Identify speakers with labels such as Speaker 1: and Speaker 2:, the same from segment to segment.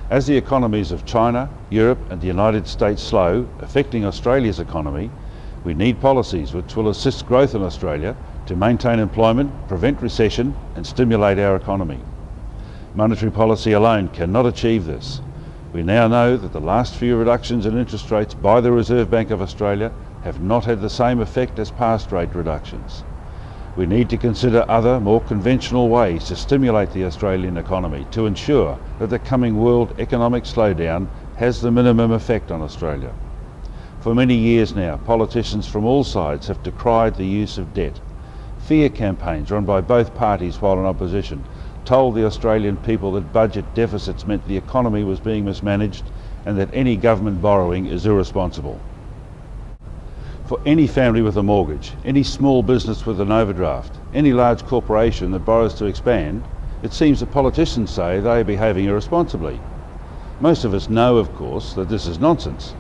Speaker 1: As the economies of China, Europe and the United States slow, affecting Australia's economy, we need policies which will assist growth in Australia to maintain employment, prevent recession and stimulate our economy. Monetary policy alone cannot achieve this. We now know that the last few reductions in interest rates by the Reserve Bank of Australia have not had the same effect as past rate reductions. We need to consider other, more conventional ways to stimulate the Australian economy to ensure that the coming world economic slowdown has the minimum effect on Australia. For many years now, politicians from all sides have decried the use of debt. Fear campaigns run by both parties while in opposition told the Australian people that budget deficits meant the economy was being mismanaged and that any government borrowing is irresponsible. For any family with a mortgage, any small business with an overdraft, any large corporation that borrows to expand, it seems that politicians say they are behaving irresponsibly. Most of us know, of course, that this is nonsense.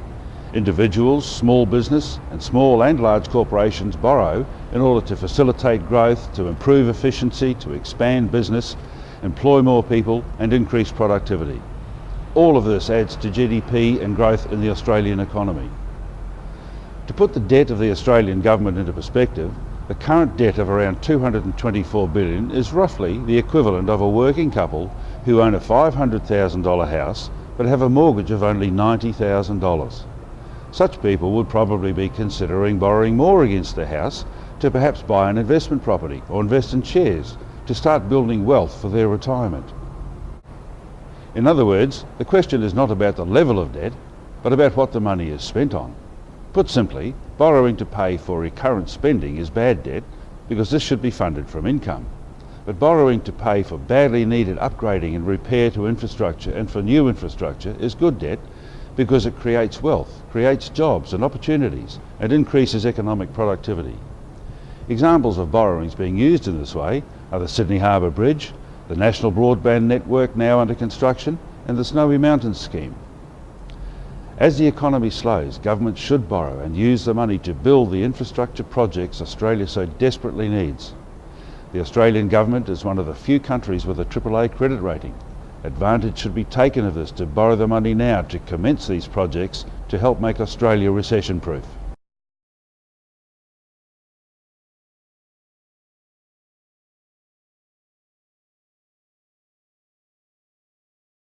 Speaker 1: Individuals, small business and small and large corporations borrow in order to facilitate growth, to improve efficiency, to expand business, employ more people and increase productivity. All of this adds to GDP and growth in the Australian economy. To put the debt of the Australian government into perspective, the current debt of around $224 billion is roughly the equivalent of a working couple who own a $500,000 house but have a mortgage of only $90,000. Such people would probably be considering borrowing more against their house to perhaps buy an investment property or invest in shares to start building wealth for their retirement. In other words, the question is not about the level of debt, but about what the money is spent on. Put simply, borrowing to pay for recurrent spending is bad debt because this should be funded from income. But borrowing to pay for badly needed upgrading and repair to infrastructure and for new infrastructure is good debt because it creates wealth, creates jobs and opportunities and increases economic productivity. Examples of borrowings being used in this way are the Sydney Harbour Bridge, the National Broadband Network now under construction and the Snowy Mountains scheme. As the economy slows, government should borrow and use the money to build the infrastructure projects Australia so desperately needs. The Australian government is one of the few countries with a AAA credit rating. Advantage should be taken of this to borrow the money now to commence these projects to help make Australia recession-proof.